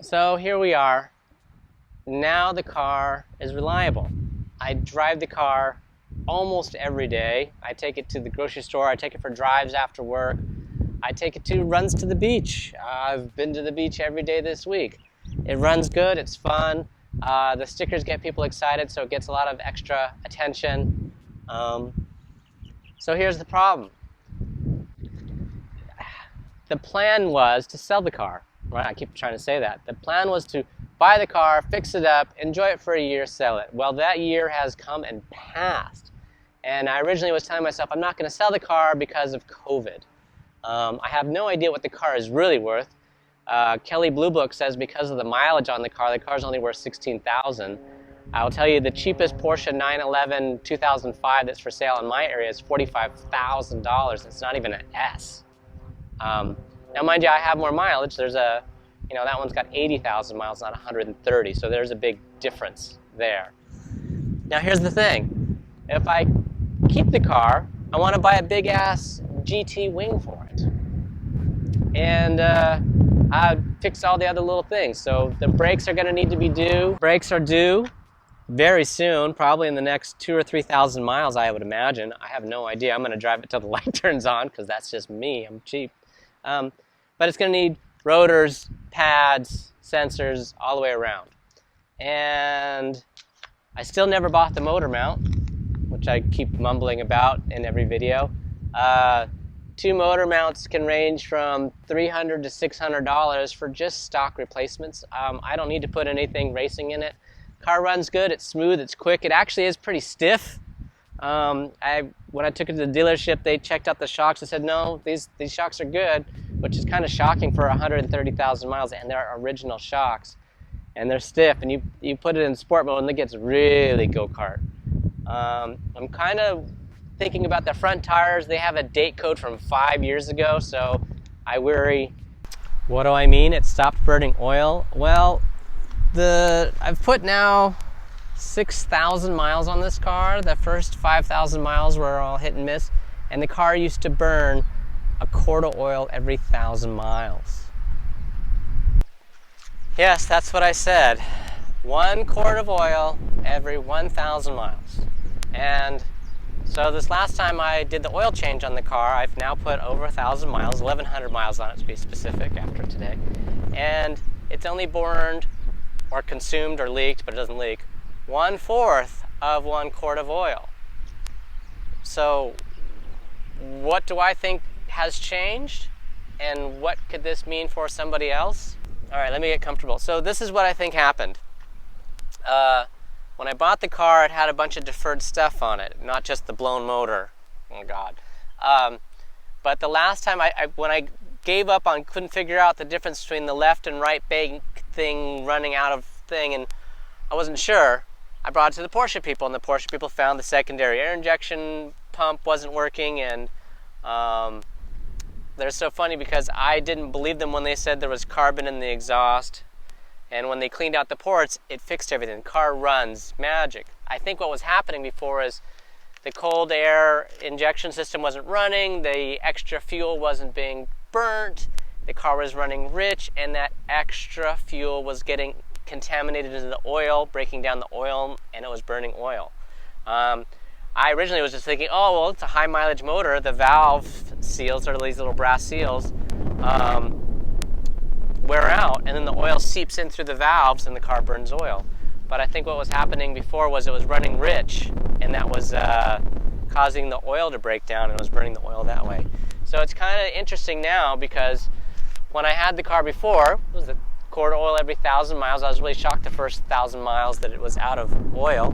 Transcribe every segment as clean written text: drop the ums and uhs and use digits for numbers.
So here we are. Now the car is reliable. I drive the car almost every day. I take it to the grocery store. I take it for drives after work. I take it to runs to the beach. I've been to the beach every day this week. It runs good. It's fun. The stickers get people excited, so it gets a lot of extra attention. So here's the problem. The plan was to sell the car. Right? I keep trying to say that. The plan was to buy the car, fix it up, enjoy it for a year, sell it. Well, that year has come and passed. And I originally was telling myself I'm not going to sell the car because of COVID. I have no idea what the car is really worth. Kelley Blue Book says because of the mileage on the car is only worth $16,000. I'll tell you the cheapest Porsche 911 2005 that's for sale in my area is $45,000. It's not even an S. Now, mind you, I have more mileage. There's that one's got 80,000 miles, not 130. So there's a big difference there. Now, here's the thing. If I keep the car, I want to buy a big-ass GT wing for it. And I fix all the other little things. So the brakes are going to need to be due. Brakes are due very soon, probably in the next 2,000 or 3,000 miles, I would imagine. I have no idea. I'm going to drive it till the light turns on because that's just me. I'm cheap. But it's going to need rotors, pads, sensors, all the way around. And I still never bought the motor mount, which I keep mumbling about in every video. 2 motor mounts can range from $300 to $600 for just stock replacements. I don't need to put anything racing in it. Car runs good, it's smooth, it's quick. It actually is pretty stiff. When I took it to the dealership, they checked out the shocks and said, no, these shocks are good, which is kind of shocking for 130,000 miles, and they're original shocks. And they're stiff, and you put it in sport mode, and it gets really go-kart. I'm kind of thinking about the front tires. They have a date code from 5 years ago, so I worry. What do I mean? It stopped burning oil? Well, I've put now 6,000 miles on this car. The first 5,000 miles were all hit and miss, and the car used to burn a quart of oil every 1,000 miles. Yes, that's what I said. 1 quart of oil every 1,000 miles. And so this last time I did the oil change on the car, I've now put over 1,000 miles, 1,100 miles on it to be specific after today. And it's only burned or consumed or leaked, but it doesn't leak, 1/4 of 1 quart of oil. So what do I think has changed? And what could this mean for somebody else? All right, let me get comfortable. So this is what I think happened. When I bought the car, it had a bunch of deferred stuff on it, not just the blown motor. Oh, God. But the last time, when I gave up on, couldn't figure out the difference between the left and right bank thing running out of thing, and I wasn't sure, I brought it to the Porsche people, and the Porsche people found the secondary air injection pump wasn't working, and they're so funny because I didn't believe them when they said there was carbon in the exhaust. And when they cleaned out the ports, it fixed everything. The car runs, magic. I think what was happening before is the cold air injection system wasn't running, the extra fuel wasn't being burnt, the car was running rich, and that extra fuel was getting contaminated into the oil, breaking down the oil, and it was burning oil. I originally was just thinking, oh, well, it's a high mileage motor. The valve seals, or these little brass seals, wear out, and then the oil seeps in through the valves and the car burns oil. But I think what was happening before was it was running rich, and that was causing the oil to break down, and it was burning the oil that way. So it's kind of interesting now because when I had the car before, it was a quart of oil every 1,000 miles. I was really shocked the first 1,000 miles that it was out of oil.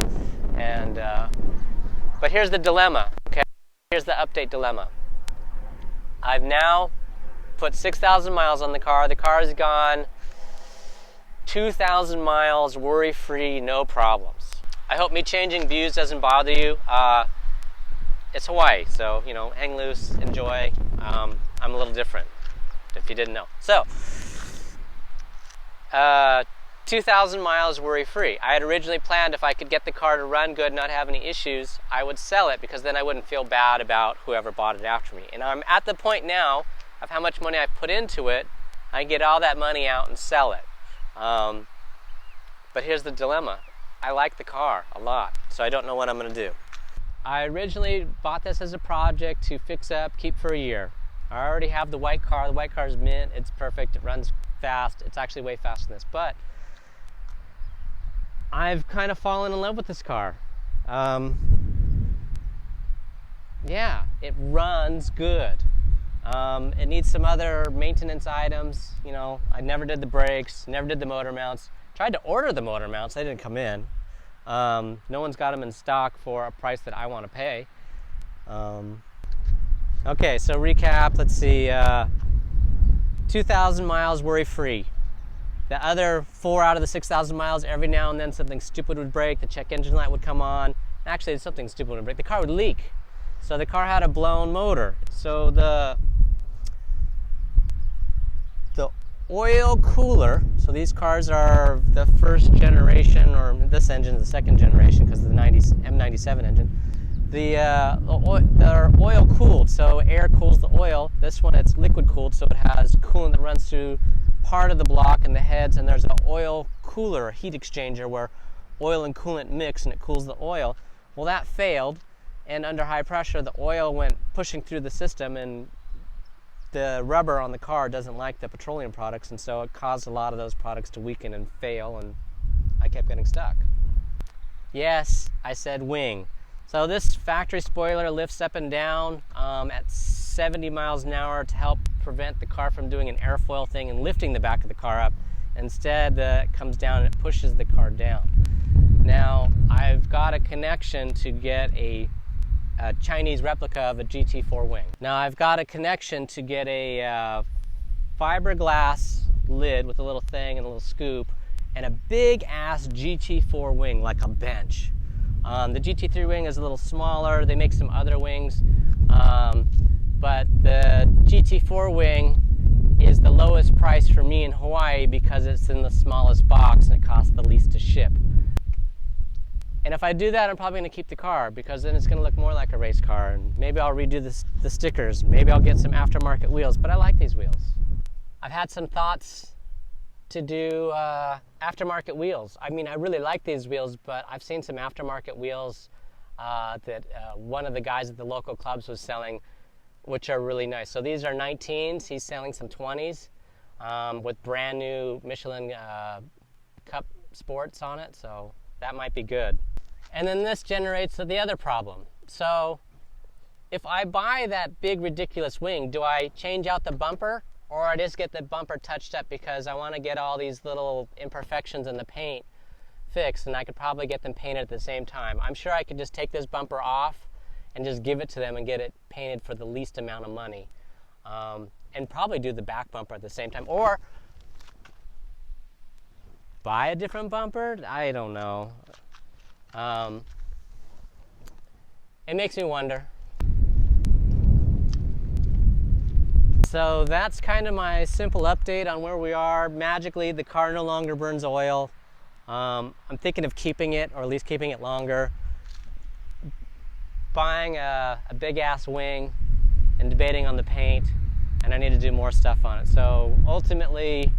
And but here's the dilemma, okay? Here's the update dilemma. I've now put 6,000 miles on the car. The car has gone 2,000 miles worry-free, no problems. I hope me changing views doesn't bother you. It's Hawaii, so, hang loose, enjoy. I'm a little different, if you didn't know. So, 2,000 miles worry-free. I had originally planned if I could get the car to run good, not have any issues, I would sell it because then I wouldn't feel bad about whoever bought it after me. And I'm at the point now of how much money I put into it, I get all that money out and sell it. But here's the dilemma. I like the car a lot, so I don't know what I'm going to do. I originally bought this as a project to fix up, keep for a year. I already have the white car. The white car is mint. It's perfect. It runs fast. It's actually way faster than this. But I've kind of fallen in love with this car. Yeah, it runs good. It needs some other maintenance items. You know, I never did the brakes, never did the motor mounts. Tried to order the motor mounts. They didn't come in. No one's got them in stock for a price that I want to pay. Okay, so recap. Let's see. 2,000 miles worry-free. The other 4 out of the 6,000 miles, every now and then something stupid would break. The check engine light would come on. Actually, something stupid would break. The car would leak. So the car had a blown motor. So the oil cooler, so these cars are the first generation, or this engine is the second generation because of the M97 engine. They're oil cooled, so air cools the oil. This one, it's liquid cooled, so it has coolant that runs through part of the block and the heads, and there's an oil cooler, a heat exchanger, where oil and coolant mix and it cools the oil. Well, that failed, and under high pressure, the oil went pushing through the system, and the rubber on the car doesn't like the petroleum products, and so it caused a lot of those products to weaken and fail, and I kept getting stuck. Yes, I said wing. So this factory spoiler lifts up and down at 70 miles an hour to help prevent the car from doing an airfoil thing and lifting the back of the car up. Instead, it comes down and it pushes the car down. Now, I've got a connection to get a Chinese replica of a GT4 wing. Now I've got a connection to get a fiberglass lid with a little thing and a little scoop and a big ass GT4 wing, like a bench. The GT3 wing is a little smaller. They make some other wings, but the GT4 wing is the lowest price for me in Hawaii because it's in the smallest box and it costs the least to ship. And if I do that, I'm probably going to keep the car because then it's going to look more like a race car. And maybe I'll redo the stickers. Maybe I'll get some aftermarket wheels, but I like these wheels. I've had some thoughts to do aftermarket wheels. I mean, I really like these wheels, but I've seen some aftermarket wheels that one of the guys at the local clubs was selling, which are really nice. So these are 19s. He's selling some 20s with brand new Michelin Cup Sports on it. So that might be good. And then this generates the other problem. So if I buy that big ridiculous wing, do I change out the bumper or I just get the bumper touched up because I want to get all these little imperfections in the paint fixed, and I could probably get them painted at the same time. I'm sure I could just take this bumper off and just give it to them and get it painted for the least amount of money, and probably do the back bumper at the same time, or buy a different bumper. I don't know. It makes me wonder. So that's kind of my simple update on where we are. Magically, the car no longer burns oil. I'm thinking of keeping it, or at least keeping it longer. Buying a big ass wing and debating on the paint, and I need to do more stuff on it. So ultimately,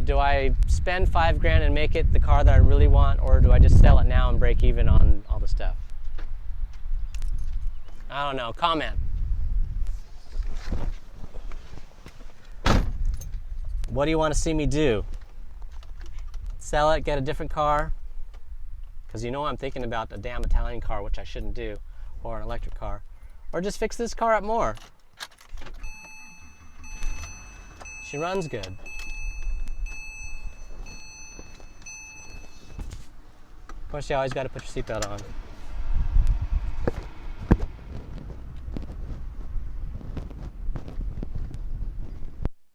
do I spend $5 grand and make it the car that I really want, or do I just sell it now and break even on all the stuff? I don't know. Comment. What do you want to see me do? Sell it, get a different car? Because you know I'm thinking about a damn Italian car, which I shouldn't do, or an electric car. Or just fix this car up more. She runs good. Of course, you always got to put your seatbelt on.